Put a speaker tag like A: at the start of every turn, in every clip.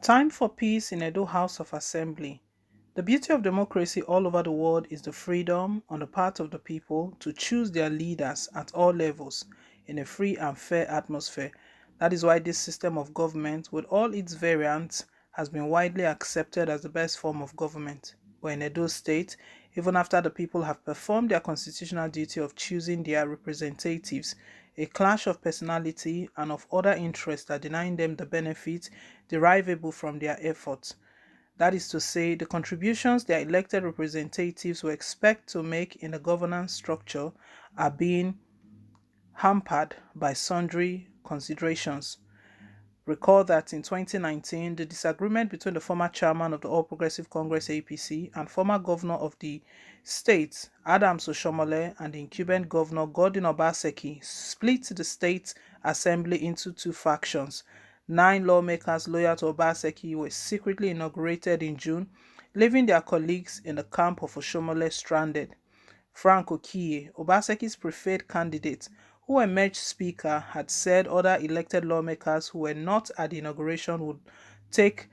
A: Time for peace in Edo House of Assembly. The beauty of democracy all over the world is the freedom on the part of the people to choose their leaders at all levels in a free and fair atmosphere. That is why this system of government, with all its variants, has been widely accepted as the best form of government. But in Edo State, even after the people have performed their constitutional duty of choosing their representatives, a clash of personality and of other interests are denying them the benefits derivable from their efforts. That is to say, the contributions their elected representatives will expect to make in the governance structure are being hampered by sundry considerations. Recall that in 2019, the disagreement between the former chairman of the All Progressive Congress APC and former governor of the state, Adams Oshomole, and the incumbent governor Gordon Obaseki split the state assembly into two factions. 9 lawmakers loyal to Obaseki were secretly inaugurated in June, leaving their colleagues in the camp of Oshomole stranded. Frank Okiye, Obaseki's preferred candidate, who emerged Speaker, had said other elected lawmakers who were not at the inauguration would take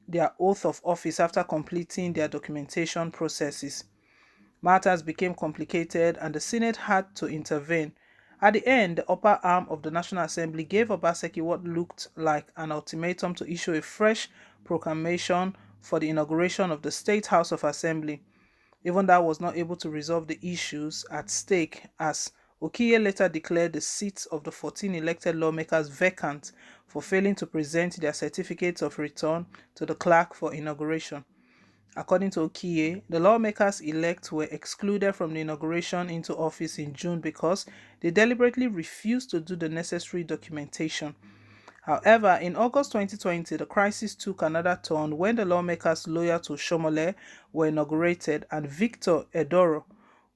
A: their oath of office after completing their documentation processes. Matters became complicated and the Senate had to intervene. At the end, the upper arm of the National Assembly gave Obaseki what looked like an ultimatum to issue a fresh proclamation for the inauguration of the State House of Assembly. Even that was not able to resolve the issues at stake, as Okiye later declared the seats of the 14 elected lawmakers vacant for failing to present their certificates of return to the clerk for inauguration. According to Okiye, the lawmakers elect were excluded from the inauguration into office in June because they deliberately refused to do the necessary documentation. However, in August 2020, the crisis took another turn when the lawmakers loyal to Shomole were inaugurated and Victor Edoro,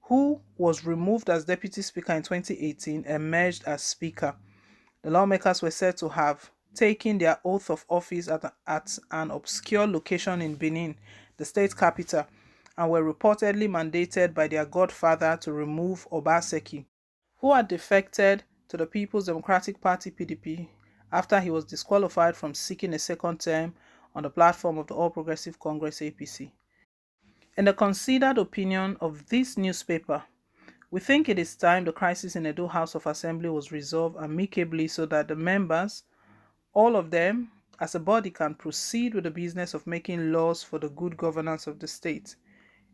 A: who was removed as deputy speaker in 2018, emerged as speaker. The lawmakers were said to have taken their oath of office at an obscure location in Benin, the state capital, and were reportedly mandated by their godfather to remove Obaseki, who had defected to the People's Democratic Party (PDP) after he was disqualified from seeking a second term on the platform of the All Progressive Congress (APC). In the considered opinion of this newspaper, we think it is time the crisis in Edo House of Assembly was resolved amicably so that the members, all of them, as a body, can proceed with the business of making laws for the good governance of the state.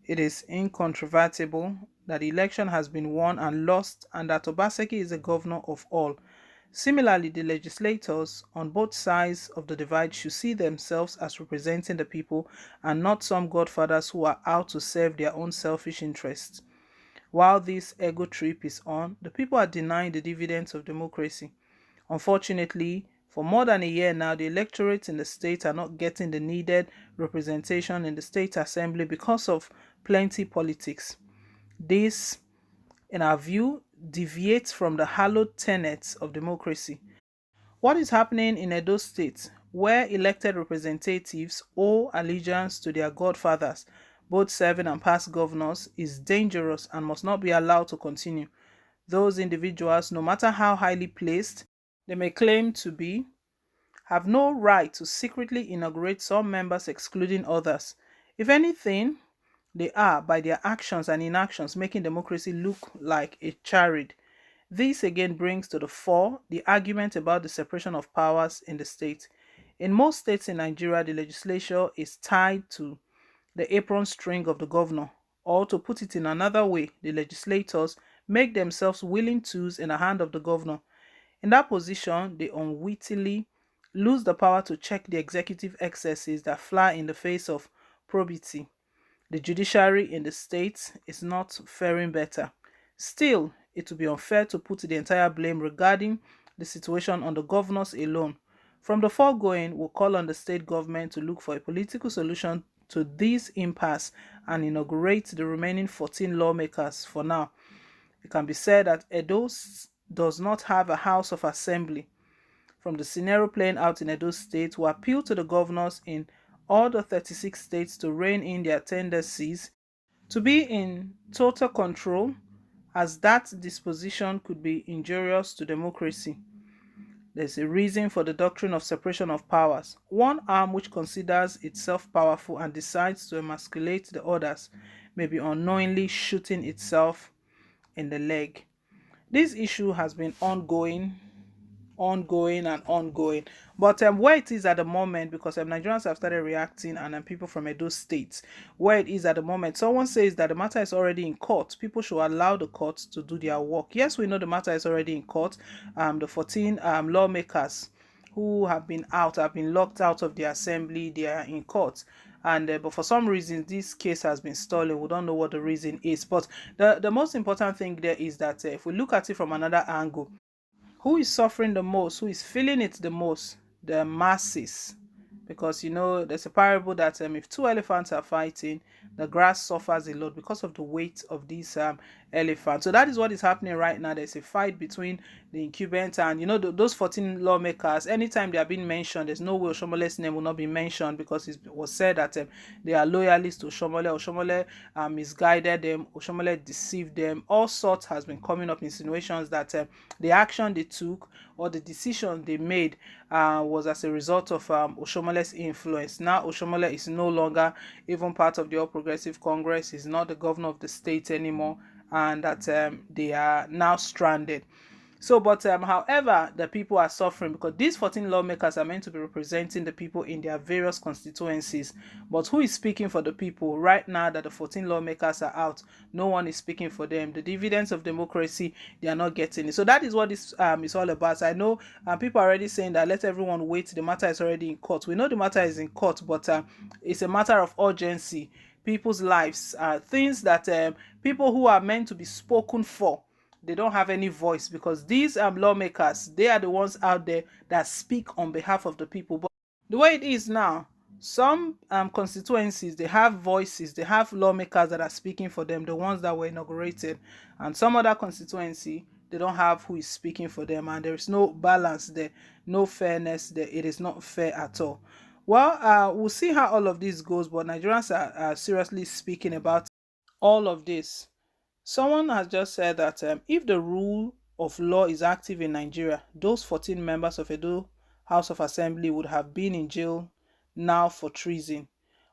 A: It is incontrovertible that the election has been won and lost and that Obaseki is the governor of all. Similarly, the legislators on both sides of the divide should see themselves as representing the people and not some godfathers who are out to serve their own selfish interests. While this ego trip is on, the people are denying the dividends of democracy. Unfortunately, for more than a year now, the electorates in the state are not getting the needed representation in the state assembly because of plenty politics. This, in our view, deviates from the hallowed tenets of democracy. What is happening in Edo State, where elected representatives owe allegiance to their godfathers, both serving and past governors, is dangerous and must not be allowed to continue. Those individuals, no matter how highly placed they may claim to be, have no right to secretly inaugurate some members excluding others. If anything, they are, by their actions and inactions, making democracy look like a charade. This again brings to the fore the argument about the separation of powers in the state. In most states in Nigeria, the legislature is tied to the apron string of the governor, or to put it in another way, the legislators make themselves willing tools in the hand of the governor. In that position, they unwittingly lose the power to check the executive excesses that fly in the face of probity. The judiciary in the state is not faring better. Still, it would be unfair to put the entire blame regarding the situation on the governors alone. From the foregoing, we'll call on the state government to look for a political solution to this impasse and inaugurate the remaining 14 lawmakers for now. It can be said that Edo does not have a House of Assembly. From the scenario playing out in Edo State, we appeal to the governors in all the 36 states to rein in their tendencies to be in total control, as that disposition could be injurious to democracy. There's a reason for the doctrine of separation of powers. One arm which considers itself powerful and decides to emasculate the others may be unknowingly shooting itself in the leg. This issue has been ongoing. But where it is at the moment, because Nigerians have started reacting, and people from Edo State, where it is at the moment, someone says that the matter is already in court. People should allow the courts to do their work. Yes, we know the matter is already in court. The 14 lawmakers who have been locked out of the assembly, they are in court. And but for some reason this case has been stolen. We don't know what the reason is, but the most important thing there is that if we look at it from another angle, who is suffering the most, who is feeling it the most? The masses. Because there's a parable that if two elephants are fighting, the grass suffers a lot because of the weight of these elephants. So that is what is happening right now. There's a fight between the incumbent and those 14 lawmakers. Anytime they are being mentioned, there's no way Oshomole's name will not be mentioned, because it was said that they are loyalists to Oshomole. Oshomole misguided them. Oshomole deceived them. All sorts has been coming up, insinuations that the action they took or the decision they made was as a result of Oshomole's influence. Now Oshomole is no longer even part of the All Progressive Congress. He's not the governor of the state anymore, and that they are now stranded. So, but however, the people are suffering because these 14 lawmakers are meant to be representing the people in their various constituencies. But who is speaking for the people right now that the 14 lawmakers are out? No one is speaking for them. The dividends of democracy, they are not getting it. So that is what this is all about. I know people are already saying that let everyone wait. The matter is already in court. We know the matter is in court, but it's a matter of urgency. People's lives, things that people who are meant to be spoken for, they don't have any voice, because these lawmakers, they are the ones out there that speak on behalf of the people. But the way it is now, some constituencies, they have voices, they have lawmakers that are speaking for them, the ones that were inaugurated, and some other constituency, they don't have who is speaking for them, and there is no balance there, no fairness there. It is not fair at all. Well, we'll see how all of this goes, but Nigerians are seriously speaking about all of this. Someone has just said that if the rule of law is active in Nigeria, those 14 members of Edo House of Assembly would have been in jail now for treason.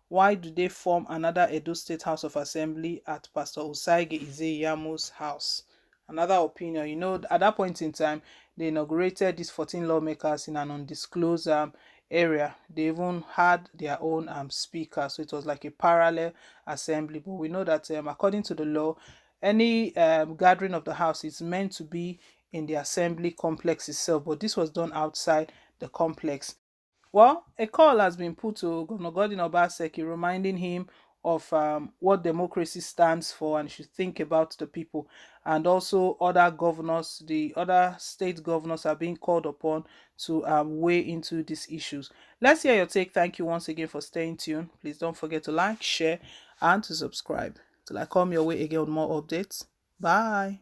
A: Why do they form another Edo State House of Assembly at Pastor Osaige Izeyamu's house? Another opinion. At that point in time, they inaugurated these 14 lawmakers in an undisclosed area. They even had their own speaker, so it was like a parallel assembly. But we know that according to the law, any gathering of the house is meant to be in the assembly complex itself, but this was done outside the complex. Well, a call has been put to Governor Godwin Obaseki, reminding him of what democracy stands for and should think about the people. And also other governors, the other state governors are being called upon to weigh into these issues. Let's hear your take. Thank you once again for staying tuned. Please don't forget to like, share, and to subscribe. Till I come your way again with more updates. Bye.